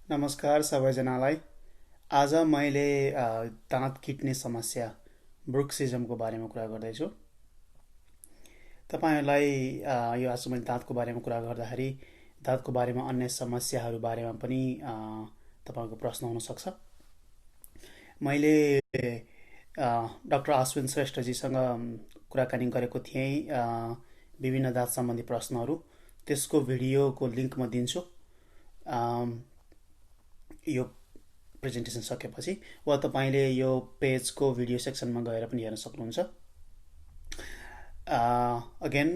नमस्कार सबैजनालाई। आज मैले दाँत किट्ने समस्या ब्रुक्सिजमको बारेमा कुरा गर्दैछु। तपाईहरुलाई यो आज मैले दाँतको बारेमा कुरा गर्दाखेरि दाँतको बारेमा अन्य समस्याहरू बारेमा पनि तपाईहरुको प्रश्न हुन सक्छ। मैले डाक्टर आश्विन श्रेष्ठजीसँग कुराकानी गरेको थिएँ विभिन्न दाँत सम्बन्धी प्रश्नहरू। त्यसको भिडियोको लिङ्क म दिन्छु यो प्रेजेन्टेसन सकेपछि, वा तपाईले यो पेजको भिडियो सेक्सनमा गएर पनि हेर्न सक्नुहुन्छ। अगेन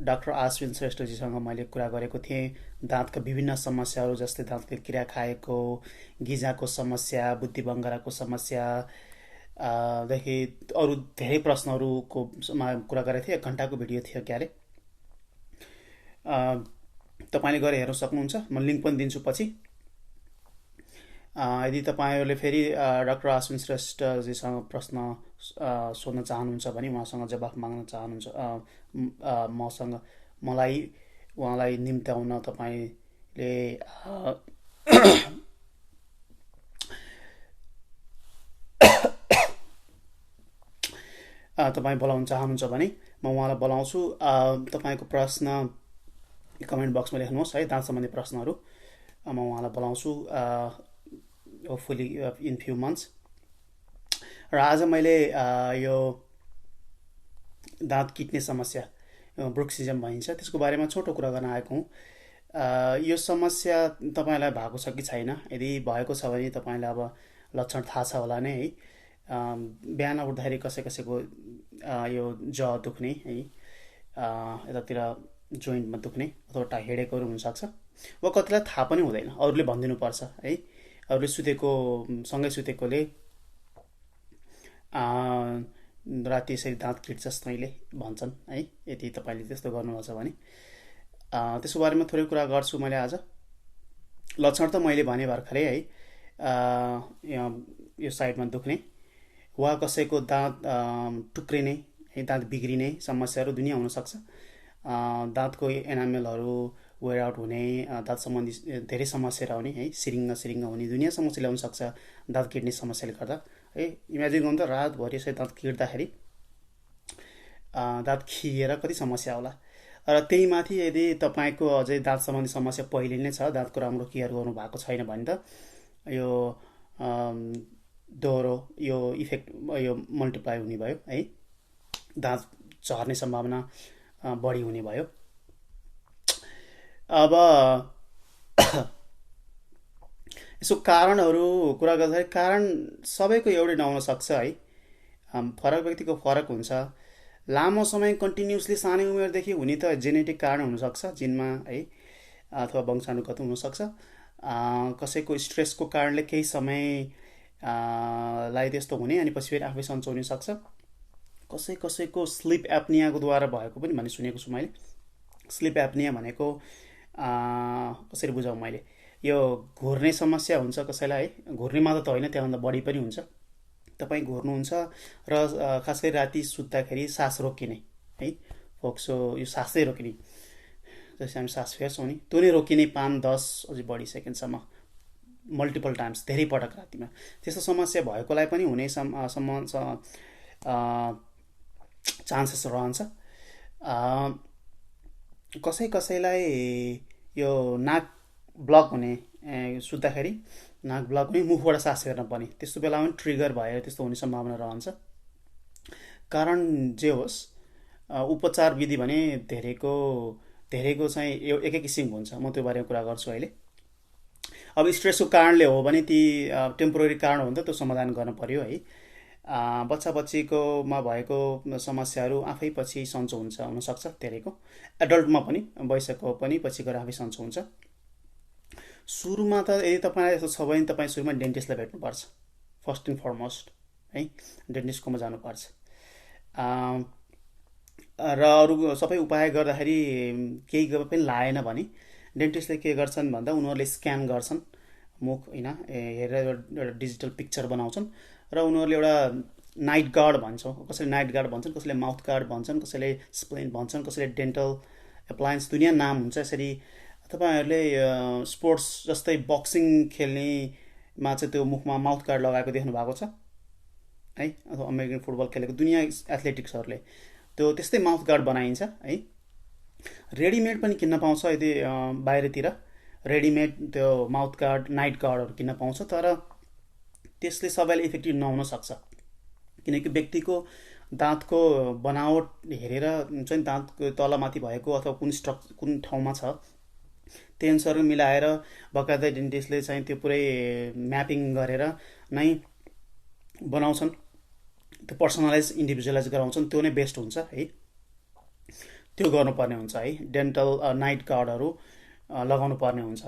डाक्टर आश्विन श्रेष्ठजीसँग मैले कुरा गरेको थिएँ दाँतका विभिन्न समस्याहरू, जस्तै दाँतले किरा खाएको, गिजाको समस्या, बुद्धिभङ्गराको समस्या देखि अरू धेरै प्रश्नहरूको कुरा गरेको थिएँ। 1 घण्टाको भिडियो थियो क्यारे। तपाईले गएर हेर्न सक्नुहुन्छ, म लिङ्क पनि दिन्छु पछि। यदि तपाईहरुले फेरि डाक्टर आश्विन श्रेष्ठजीसँग प्रश्न सोध्न चाहनुहुन्छ भने, उहाँसँग जवाफ माग्न चाहनुहुन्छ, मलाई उहाँलाई निम्त्याउन तपाईले तपाई बोलाउन चाहनुहुन्छ भने म उहाँलाई बोलाउँछु। तपाईको प्रश्न कमेन्ट बक्समा लेख्नुहोस् है, दाँत सम्बन्धी प्रश्नहरू म उहाँलाई बोलाउँछु hopefully in few months। र आज मैले यो दाँत किट्ने समस्या ब्रुक्सिजम भनिन्छ त्यसको बारेमा छोटो कुरा गर्न आएको हुँ। यो समस्या तपाईलाई भएको छ कि छैन? यदि भएको छ भने तपाईलाई अब लक्षण थाहा छ होला नै है। बिहान उठ्दाखेरि कसैको यो ज दुख्ने है, यतातिर जोइन्टमा दुख्ने अथवा हेडेकहरू हुन सक्छ, वा कतिलाई थाहा पनि हुँदैन, अरूले भनिदिनु पर्छ है। अरूले सँगै सुतेकोले राति यसरी दाँत किट्छस् तैँले भन्छन् है। यदि तपाईले त्यस्तो गर्नुहुन्छ भने त्यसको बारेमा थोरै कुरा गर्छु मैले आज। लक्षण त मैले भने भर्खरै है, यो साइडमा दुख्ने, वा कसैको दाँत टुक्रिने है, दाँत बिग्रिने समस्याहरू दुनिया हुन सक्छ। दाँतको एनामेलहरू वेयर आउट हुने, दाँत सम्बन्धी धेरै समस्याहरू आउने है, सिरिङ्ग हुने, दुनिया समस्या ल्याउन सक्छ दाँत किट्ने समस्याले गर्दा है। इमेजिन गर्नु त, रातभरि यसरी दाँत किट्दाखेरि दाँत खिएर कति समस्या होला। र त्यही माथि यदि तपाईको अझै दाँत सम्बन्धी समस्या पहिले नै छ, दाँतको राम्रो केयर गर्नु भएको छैन भने त यो दोहोरो यो इफेक्ट यो मल्टिप्लाई हुने भयो है, दाँत झर्ने सम्भावना बढी हुने भयो। अब यसो कारणहरू कुरा गर्दाखेरि कारण सबैको एउटै नहुन सक्छ है, फरक व्यक्तिको फरक हुन्छ। लामो समय कन्टिन्युसली सानै उमेरदेखि हुने त जेनेटिक कारण हुनसक्छ, जिनमा है, अथवा वंशानुगत हुनसक्छ। कसैको स्ट्रेसको कारणले केही समय लाई त्यस्तो हुने अनि पछि फेरि आफै सन्चो हुन सक्छ। कसैको स्लिप एप्नियाको द्वारा भएको पनि भन्ने सुनेको छु मैले। स्लिप एप्निया भनेको कसरी बुझाउँ मैले, यो घुर्ने समस्या हुन्छ कसैलाई है, घुर्ने मात्र त होइन, त्यहाँभन्दा बढी पनि हुन्छ। तपाईँ घुर्नुहुन्छ र खास गरी राति सुत्दाखेरि सास रोकिने है, फोक्सो यो सासै रोकिने, जस्तै हामी सास फेर्छौँ नि, त्यो नै रोकिने 5-10 अझै बढी सेकेन्डसम्म, मल्टिपल टाइम्स, धेरै पटक रातिमा। त्यस्तो समस्या भएकोलाई पनि हुने चान्सेस रहन्छ। कसैलाई यो नाक ब्लक हुने, सुत्दाखेरि नाक ब्लक हुने, मुखबाट सास फेर्न पर्ने, त्यस्तो बेलामा पनि ट्रिगर भएर त्यस्तो हुने सम्भावना रहन्छ। कारण जे होस्, उपचार विधि भने धेरैको चाहिँ एकै किसिमको हुन्छ, म त्यो बारेमा कुरा गर्छु अहिले। अब स्ट्रेसको कारणले हो भने ती टेम्पोररी कारण हो नि त, त्यो समाधान गर्न पर्यो है। बच्चा बच्चीकोमा भएको समस्याहरू आफै पछि सन्चो हुनसक्छ, धेरैको एडल्टमा पनि, वयस्कको पनि पछि गएर आफै सन्चो हुन्छ। सुरुमा त यदि तपाईँलाई यस्तो छ भने तपाईँ सुरुमा डेन्टिस्टलाई भेट्नुपर्छ, फर्स्ट एन्ड फरमोस्ट है, डेन्टिस्टकोमा जानुपर्छ। र अरू सबै उपाय गर्दाखेरि केही पनि लाएन भने डेन्टिस्टले के गर्छन् भन्दा उनीहरूले स्क्यान गर्छन् मुख होइन, हेरेर एउटा डिजिटल पिक्चर बनाउँछन् र उनीहरूले एउटा नाइट गार्ड भन्छौँ, कसैले नाइट गार्ड भन्छन्, कसैले माउथ गार्ड भन्छन्, कसैले स्प्लेन भन्छन्, कसैले डेन्टल एप्लायन्स, दुनियाँ नाम हुन्छ। यसरी तपाईँहरूले स्पोर्ट्स जस्तै बक्सिङ खेल्नेमा चाहिँ त्यो मुखमा माउथ गार्ड लगाएको देख्नु भएको छ है, अथवा अमेरिकन फुटबल खेलेको दुनियाँ एथलेटिक्सहरूले त्यो त्यस्तै माउथ गार्ड बनाइन्छ है। रेडिमेड पनि किन्न पाउँछ यदि बाहिरतिर रेडिमेड त्यो माउथ गार्ड नाइट गार्डहरू किन्न पाउँछ, तर त्यसले सबैले इफेक्टिभ नहुन सक्छ, किनकि व्यक्तिको दाँतको बनावट हेरेर हुन्छ नि, दाँतको तलमाथि भएको अथवा कुन ठाउँमा छ त्यही अनुसार मिलाएर बकायदा डेन्टिस्टले चाहिँ त्यो पुरै म्यापिङ गरेर नै बनाउँछन्, त्यो पर्सनलाइज इन्डिभिजुअलाइज गराउँछन्, त्यो नै बेस्ट हुन्छ है। त्यो गर्नुपर्ने हुन्छ है, डेन्टल नाइट गार्डहरू लगाउनु पर्ने हुन्छ।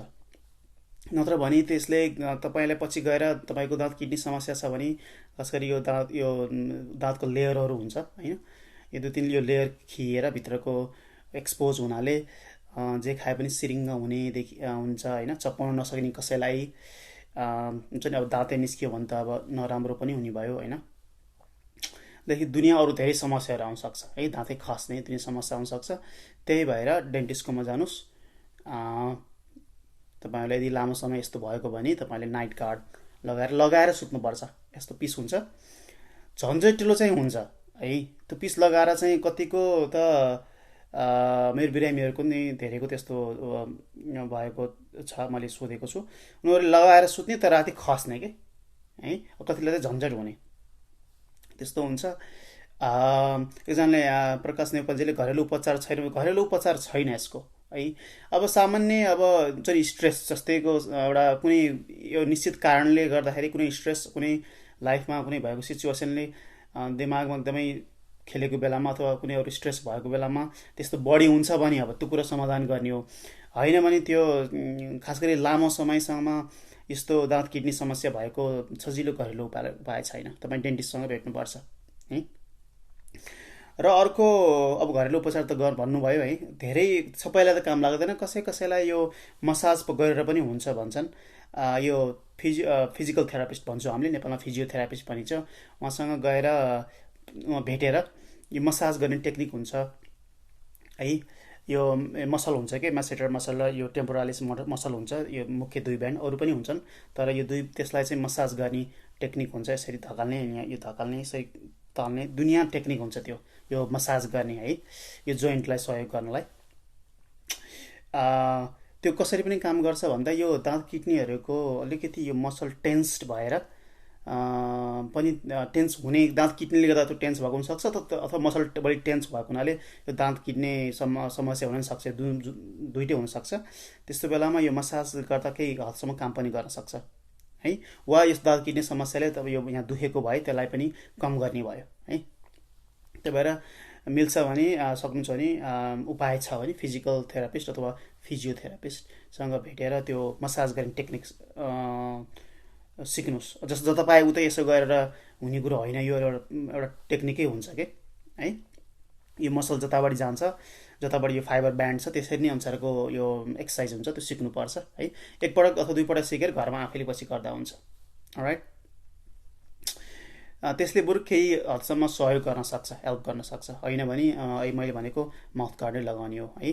नत्र भने त्यसले तपाईँलाई पछि गएर तपाईँको दाँत किड्नी समस्या छ भने, खास गरी यो दाँतको लेयरहरू हुन्छ होइन, यो दुई तिन यो लेयर खिएर भित्रको एक्सपोज हुनाले जे खाए पनि सिरिङ्ग हुनेदेखि हुन्छ होइन, चप्पाउन नसक्ने कसैलाई हुन्छ नि, अब दाँतै निस्कियो भने त अब नराम्रो पनि हुने भयो होइन, देखि दुनियाँ अरू धेरै समस्याहरू आउनसक्छ है, दाँतै खस्ने दुनियाँ समस्या आउनसक्छ। त्यही भएर डेन्टिस्टकोमा जानुहोस्। तपाईँहरूलाई यदि लामो समय यस्तो भएको भने तपाईँले नाइट गार्ड लगाएर सुत्नुपर्छ, यस्तो पिस हुन्छ, झन्झटिलो चाहिँ हुन्छ है। त्यो पिस लगाएर चाहिँ कतिको त मेरो बिरामीहरूको नि धेरैको त्यस्तो भएको छ, मैले सोधेको छु, उनीहरूले लगाएर सुत्ने तर राति खस्ने के है, कतिलाई चाहिँ झन्झट हुने त्यस्तो हुन्छ। एकजनाले प्रकाश नेपालजीले घरेलु उपचार छैन, घरेलु उपचार छैन यसको है। अब सामान्य अब हुन्छ नि स्ट्रेस जस्तैको एउटा कुनै यो निश्चित कारणले गर्दाखेरि कुनै स्ट्रेस कुनै लाइफमा कुनै भएको सिचुएसनले दिमागमा एकदमै खेलेको बेलामा अथवा कुनै अरू स्ट्रेस भएको बेलामा त्यस्तो बढी हुन्छ भने अब त्यो कुरा समाधान गर्ने हो, होइन भने त्यो खास गरी लामो समयसम्म यस्तो दाँत किड्नी समस्या भएको सजिलो घरेलु उपाय छैन, तपाईँ डेन्टिस्टसँग भेट्नुपर्छ है। र अर्को अब घरेलु उपचार त भन्नुभयो है, धेरै सबैलाई त काम लाग्दैन, कसैलाई यो मसाज गरेर पनि हुन्छ भन्छन्। यो फिजिकल थेरापिस्ट भन्छौँ हामीले नेपालमा, फिजियोथेरापिस्ट भनिन्छ, उहाँसँग गएर भेटेर यो मसाज गर्ने टेक्निक हुन्छ है। यो मसल हुन्छ कि म्यासेटर मसल र यो टेम्पोरालिस मसल हुन्छ, यो मुख्य दुई ब्यान्ड, अरू पनि हुन्छन् तर यो त्यसलाई चाहिँ मसाज गर्ने टेक्निक हुन्छ, यसरी धकाल्ने यहाँ यो धकाल्ने यसरी तल्ने दुनियाँ टेक्निक हुन्छ त्यो, यो मसाज गर्ने है, यो जोइन्टलाई सहयोग गर्नलाई। त्यो कसरी पनि काम गर्छ भन्दा यो दाँत किड्नीहरूको अलिकति यो मसल टेन्स्ड भएर पनि टेन्स हुने, दाँत किड्नीले गर्दा त्यो टेन्स भएको हुनसक्छ अथवा मसल बढी टेन्स भएको हुनाले यो दाँत किड्ने समस्या हुन सक्छ, दुइटै हुनसक्छ। त्यस्तो बेलामा यो मसाज गर्दा केही हदसम्म काम पनि गर्न सक्छ है, वा यस दाँत किड्ने समस्याले तब यो यहाँ दुखेको भयो त्यसलाई पनि कम गर्ने भयो है। त्यही भएर मिल्छ भने सक्नुहुन्छ भने उपाय छ भने फिजिकल थेरापिस्ट अथवा फिजियोथेरापिस्टसँग भेटेर त्यो मसाज गर्ने टेक्निक सिक्नुहोस्। जस्तो जता पाए उतै यसो गरेर हुने कुरो होइन, यो एउटा टेक्निकै हुन्छ कि है। यो मसल जताबाट जान्छ, जताबाट यो फाइबर ब्यान्ड छ त्यसरी नै अनुसारको यो एक्सर्साइज हुन्छ, त्यो सिक्नुपर्छ है। एकपटक अथवा दुईपटक सिकेर घरमा आफैले पछि गर्दा हुन्छ। अलराइट, त्यसले बरु केही हदसम्म सहयोग गर्न सक्छ, हेल्प गर्न सक्छ, होइन भने मैले भनेको माउथ गार्डै लगाउने हो है।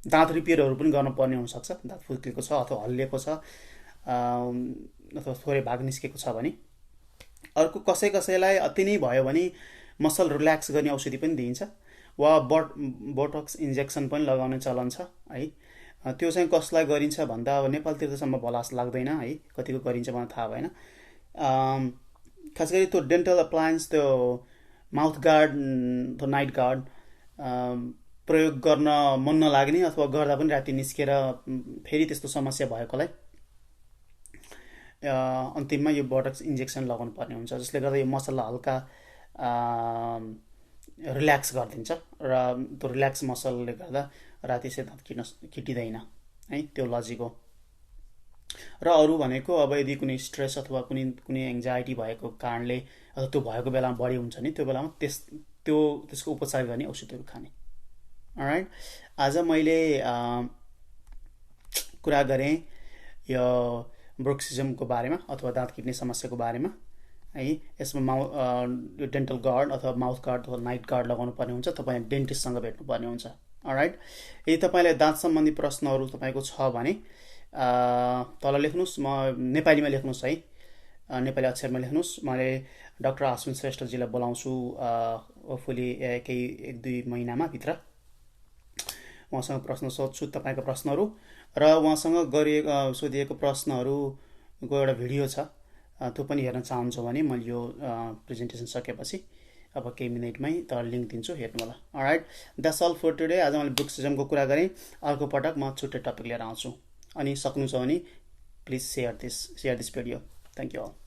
दाँत रिपेयरहरू पनि गर्नुपर्ने हुनसक्छ, दाँत फुत्केको छ अथवा हल्लिएको छ अथवा थोरै भाग निस्केको छ भने। अर्को कसैलाई अति नै भयो भने मसल रिल्याक्स गर्ने औषधि पनि दिइन्छ, वा बोटक्स इन्जेक्सन पनि लगाउने चलन छ है। त्यो चाहिँ कसलाई गरिन्छ भन्दा अब नेपालतिर त सम्म भला लाग्दैन है, कतिको गरिन्छ मलाई थाहा भएन। खास गरी त्यो डेन्टल अप्लायन्स, त्यो माउथ गार्ड त्यो नाइट गार्ड प्रयोग गर्न मन नलाग्ने अथवा गर्दा पनि राति निस्केर फेरि त्यस्तो समस्या भएकोलाई अन्तिममा यो बोटक्स इन्जेक्सन लगाउनु पर्ने हुन्छ, जसले गर्दा यो मसललाई हल्का रिल्याक्स गरिदिन्छ र त्यो रिल्याक्स मसलले गर्दा राति चाहिँ दाँत किटिँदैन है, त्यो लजिक हो। र अरू भनेको अब यदि कुनै स्ट्रेस अथवा कुनै एङ्जाइटी भएको कारणले अथवा त्यो भएको बेलामा बढी हुन्छ नि, त्यो बेलामा त्यसको उपचार गर्ने औषधहरू खाने। अलराइट, आज मैले कुरा गरेँ यो ब्रुक्सिजमको बारेमा अथवा दाँत किड्ने समस्याको बारेमा है। यसमा यो डेन्टल गार्ड अथवा माउथ गार्ड अथवा नाइट गार्ड लगाउनु पर्ने हुन्छ, तपाईँ डेन्टिस्टसँग भेट्नुपर्ने हुन्छ। अलराइट। यदि तपाईँलाई दाँत सम्बन्धी प्रश्नहरू तपाईँको छ भने तल लेख्नुहोस्, नेपालीमा लेख्नुहोस् है, नेपाली अक्षरमा लेख्नुहोस्। मैले डाक्टर आश्विन श्रेष्ठजीलाई बोलाउँछु होपफुली केही 1-2 महिनामा भित्र। उहाँसँग प्रश्न सोध्छु तपाईँको प्रश्नहरू, र उहाँसँग सोधिएको प्रश्नहरूको एउटा भिडियो छ, त्यो पनि हेर्न चाहन्छ भने मैले यो प्रेजेन्टेसन सकेपछि अब केही मिनटमै त लिङ्क दिन्छु, हेर्नु होला। Alright, that's all for today. आज मैले बुक्सिजमको कुरा गरेँ, अर्को पटक म छुट्टै टपिक लिएर आउँछु। अनि सक्नुहुन्छ भने please share this video. Thank you all.